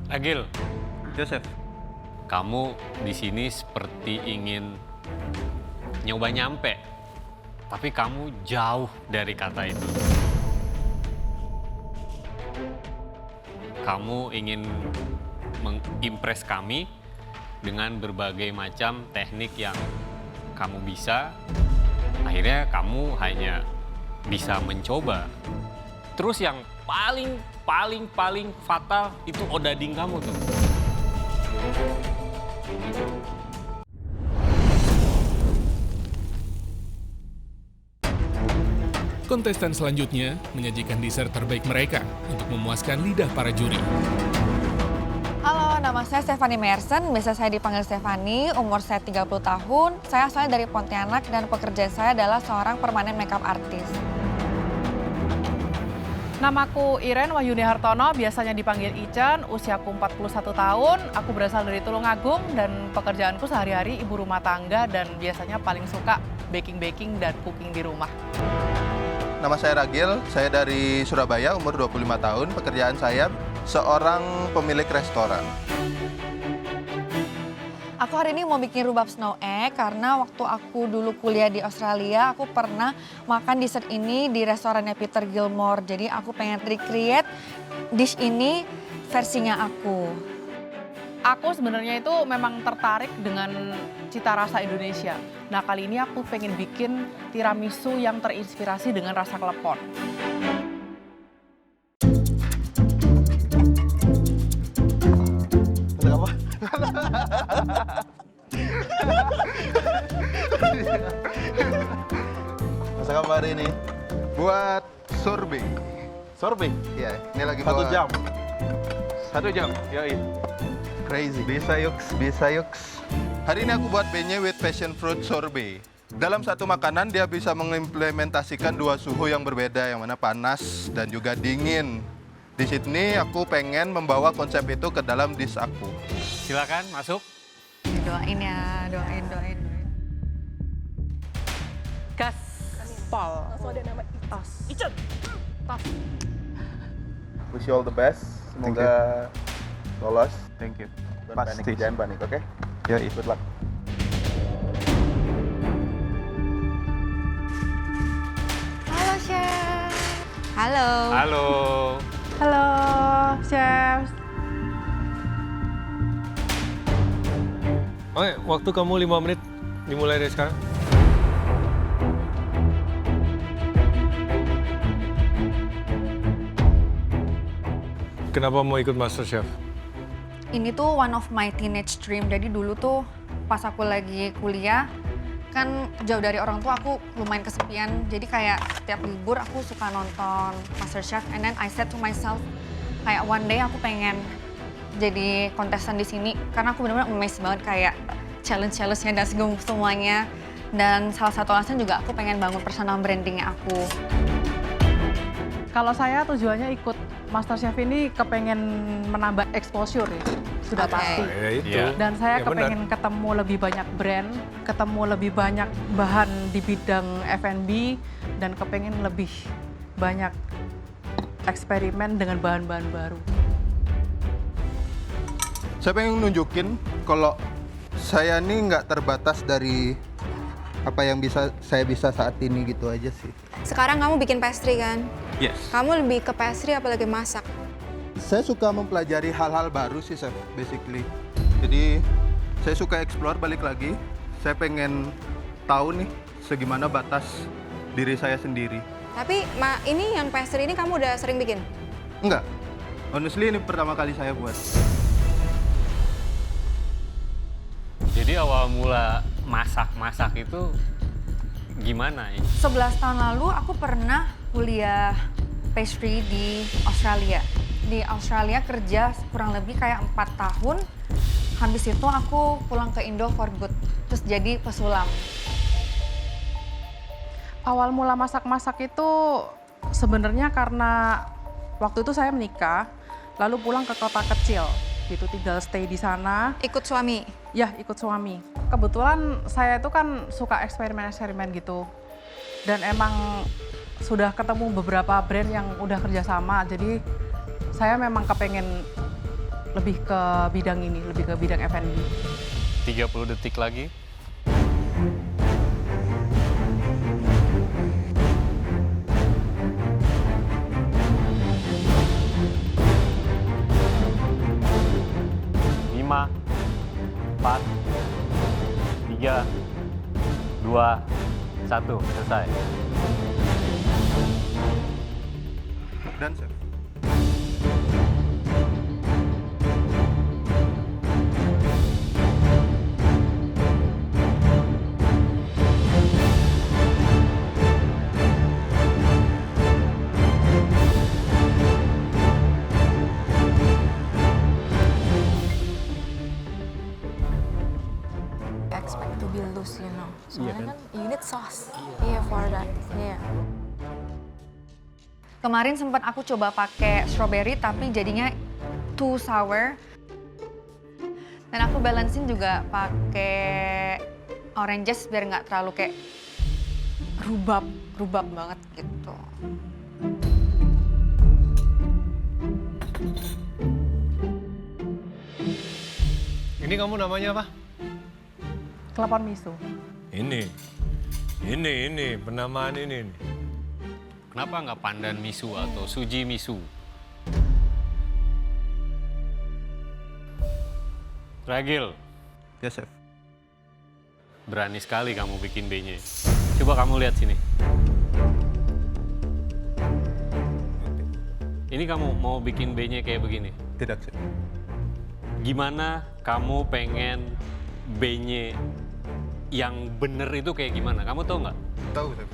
Agil, Ya, Chef. kamu di sini seperti ingin nyoba nyampe, tapi kamu jauh dari kata itu. Kamu ingin mengimpress kami dengan berbagai macam teknik yang kamu bisa. Akhirnya kamu hanya bisa mencoba. Terus yang paling fatal itu odading kamu tuh. Kontestan selanjutnya menyajikan dessert terbaik mereka untuk memuaskan lidah para juri. Halo, nama saya Stephanie Mersen, biasa saya dipanggil Stephanie, umur saya 30 tahun. Saya asalnya dari Pontianak dan pekerjaan saya adalah seorang permanen makeup artist. Namaku Iren Wahyuni Hartono, biasanya dipanggil Icen, usiaku 41 tahun, aku berasal dari Tulungagung dan pekerjaanku sehari-hari ibu rumah tangga dan biasanya paling suka baking-baking dan cooking di rumah. Nama saya Ragil, saya dari Surabaya, umur 25 tahun. Pekerjaan saya seorang pemilik restoran. Aku hari ini mau bikin rhubarb snow egg karena waktu aku dulu kuliah di Australia, aku pernah makan dessert ini di restorannya Peter Gilmore. Jadi aku pengen recreate dish ini versinya aku. Aku sebenarnya itu memang tertarik dengan cita rasa Indonesia. Nah, kali ini aku pengen bikin tiramisu yang terinspirasi dengan rasa klepon. Masak apa? Masak apa hari ini? Buat sorbet. Sorbet? Iya, ini lagi 1 buat jam? 1 jam? Yoi. Crazy. Bisa yuks. Hari ini aku buat beignet with passion fruit sorbet. Dalam satu makanan dia bisa mengimplementasikan dua suhu yang berbeda, yang mana panas dan juga dingin. Di sini aku pengen membawa konsep itu ke dalam dish aku. Silakan masuk. Doain ya, doain. Gaspol. Langsung ada nama Tos. Icen. Tos. Wish you all the best. Semoga lolos. Thank you. Jangan panik, oke? Yoi. Good luck. Halo Chef. Halo. Halo. Halo, Chef. Oke, waktu kamu 5 menit dimulai dari sekarang. Kenapa mau ikut MasterChef? Ini tuh one of my teenage dream. Jadi dulu tuh pas aku lagi kuliah, kan jauh dari orang tua aku lumayan kesepian. Jadi kayak setiap libur aku suka nonton MasterChef. And then I said to myself, kayak one day aku pengen jadi kontestan di sini. Karena aku benar-benar amazed banget kayak challenge-nya dan semuanya. Dan salah satu alasan juga aku pengen bangun personal brandingnya aku. Kalau saya tujuannya ikut MasterChef ini kepengen menambah exposure ya, sudah Oke. pasti. Ya itu. Iya. Dan saya Ya, benar. kepengen ketemu lebih banyak brand, ketemu lebih banyak bahan di bidang F&B, dan kepengen lebih banyak eksperimen dengan bahan-bahan baru. Saya pengen nunjukin kalau saya ini nggak terbatas dari apa yang saya bisa saat ini gitu aja sih. Sekarang kamu bikin pastry kan? Yes. Kamu lebih ke pastry apalagi masak? Saya suka mempelajari hal-hal baru sih, Chef, basically. Jadi saya suka explore balik lagi. Saya pengen tahu nih segimana batas diri saya sendiri. Tapi ini yang pastry ini kamu udah sering bikin? Enggak, honestly ini pertama kali saya buat. Jadi awal mula masak itu gimana ya? 11 tahun lalu aku pernah kuliah pastry di Australia. Di Australia kerja kurang lebih kayak 4 tahun. Habis itu aku pulang ke Indo for good. Terus jadi pesulam. Awal mula masak-masak itu sebenarnya karena waktu itu saya menikah, lalu pulang ke kota kecil, gitu, tinggal stay di sana. Ikut suami? Ya, ikut suami. Kebetulan saya itu kan suka eksperimen-eksperimen gitu. Dan emang sudah ketemu beberapa brand yang udah kerjasama, jadi saya memang kepengen lebih ke bidang ini, lebih ke bidang F&B. 30 detik lagi. Lima, 4, 3, 2, 1, selesai. Dan chef. Expect to be loose, you know. Soalnya kan you need sauce. Iya, for that. Iya. Kemarin sempat aku coba pakai strawberry tapi jadinya too sour. Dan aku balancing juga pakai oranges biar nggak terlalu kayak rubab banget gitu. Ini kamu namanya apa? Klepon miso. Ini penamaan ini. Kenapa nggak pandan miso atau suji miso? Ragil, Ya chef. berani sekali kamu bikin beignet. Coba kamu lihat sini. Ini kamu mau bikin beignet kayak begini. Tidak chef. Gimana kamu pengen beignet yang bener itu kayak gimana? Kamu tahu nggak? Tahu chef.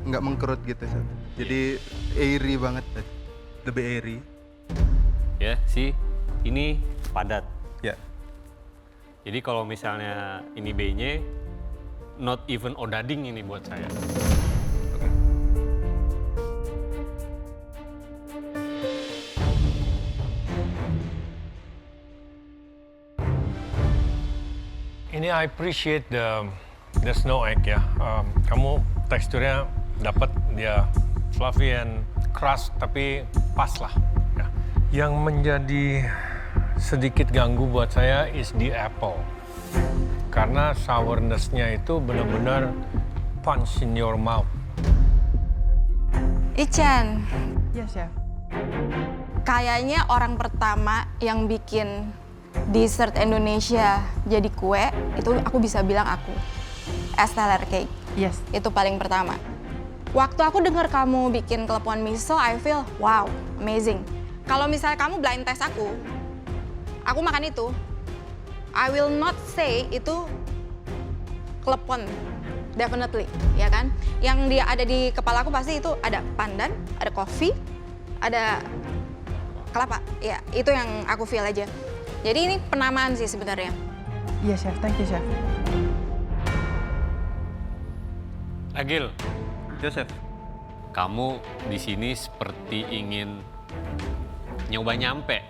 Nggak mengkerut gitu chef. Jadi airy banget chef. Lebih airy. Ya, sih, ini padat. Ya. Jadi kalau misalnya ini beignet, not even odading ini buat saya. Oke. Ini I appreciate the snow egg ya. Kamu teksturnya dapat dia fluffy and crust tapi pas lah. Ya. Yang menjadi sedikit ganggu buat saya is the apple. Karena sourness-nya itu benar-benar punch in your mouth. Ichan, Iya, Chef. kayaknya orang pertama yang bikin dessert Indonesia jadi kue, itu aku bisa bilang aku. Esteller Cake, Yes. itu paling pertama. Waktu aku dengar kamu bikin klepon miso, I feel wow, amazing. Kalau misalnya kamu blind test aku makan itu, I will not say itu klepon, definitely, ya kan? Yang dia ada di kepala aku pasti itu ada pandan, ada kopi, ada kelapa. Ya, itu yang aku feel aja. Jadi ini penamaan sih sebenarnya. Iya, Chef. Thank you, Chef. Agil, Ya chef. kamu di sini seperti ingin nyoba nyampe,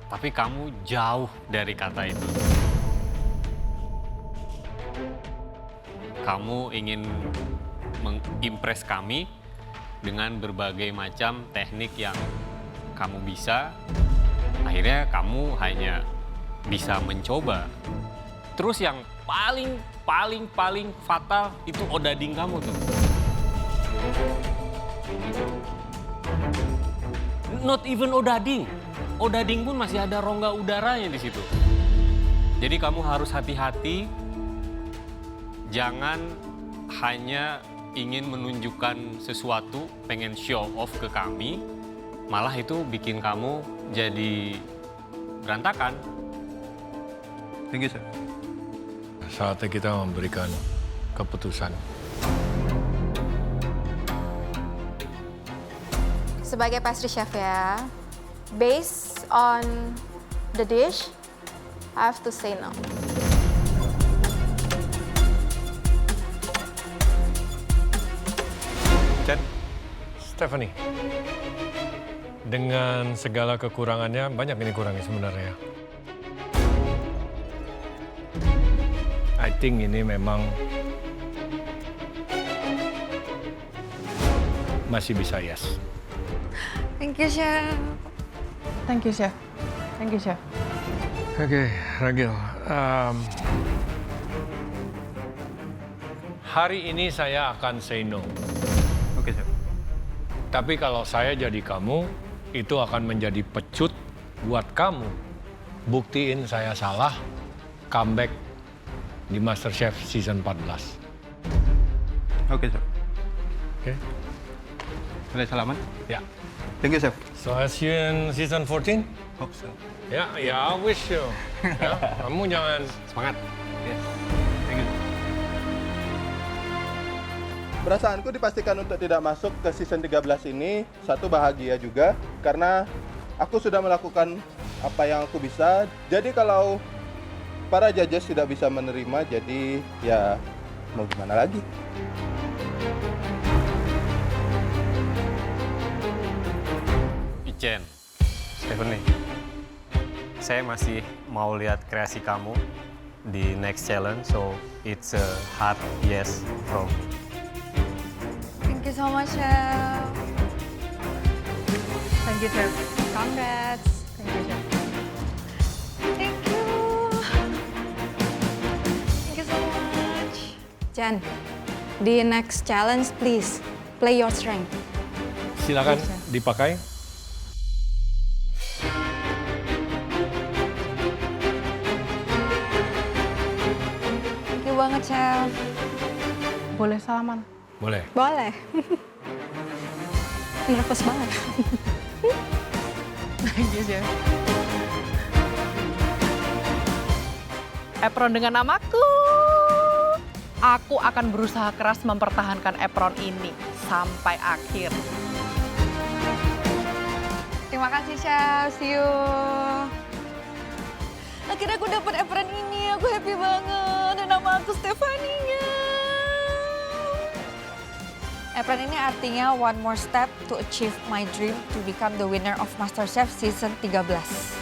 tapi kamu jauh dari kata itu. Kamu ingin mengimpress kami dengan berbagai macam teknik yang kamu bisa. Akhirnya kamu hanya bisa mencoba. Terus yang paling fatal itu odading kamu tuh. Not even odading. Odading pun masih ada rongga udaranya di situ. Jadi kamu harus hati-hati. Jangan hanya ingin menunjukkan sesuatu, pengen show off ke kami, malah itu bikin kamu jadi berantakan. Thank you chef. Saatnya kita memberikan keputusan. Sebagai pastry chef ya, based on the dish, I have to say no. Chen, Stephanie, dengan segala kekurangannya, banyak ini kurangnya sebenarnya. I think ini memang masih bisa yes. Thank you, Chef. Thank you, Chef. Thank you, Chef. Oke, Ragil. Hari ini saya akan say no. Oke, Chef. Tapi kalau saya jadi kamu, itu akan menjadi pecut buat kamu. Buktiin saya salah, comeback di MasterChef Season 14. Oke, Chef. Oke? Boleh salaman? Ya. Thank you, Chef. So, I see you in Season 14? Hope so. Ya, I wish you. Ya, kamu jangan Semangat. Yes. Thank you. Perasaanku dipastikan untuk tidak masuk ke season 13 ini, satu bahagia juga karena aku sudah melakukan apa yang aku bisa. Jadi kalau para judges tidak bisa menerima, jadi ya mau gimana lagi? Ichen, Stephanie, saya masih mau lihat kreasi kamu di next challenge, so it's a hard yes from me. Thank you so much, Chef. Thank you, Chef. Congrats. Thank you, Chef. Thank you. Thank you so much. Jen, di next challenge please play your strength. silakan dipakai. Thank you banget, Chef. Boleh salaman? Boleh. Boleh. Nervous banget. Thank you, Chef. Apron dengan namaku. Aku akan berusaha keras mempertahankan apron ini sampai akhir. Terima kasih, Chef. See you. Akhirnya aku dapat apron ini. Aku happy banget. Dan nama aku Stefania. Apron ini artinya one more step to achieve my dream to become the winner of MasterChef Season 13.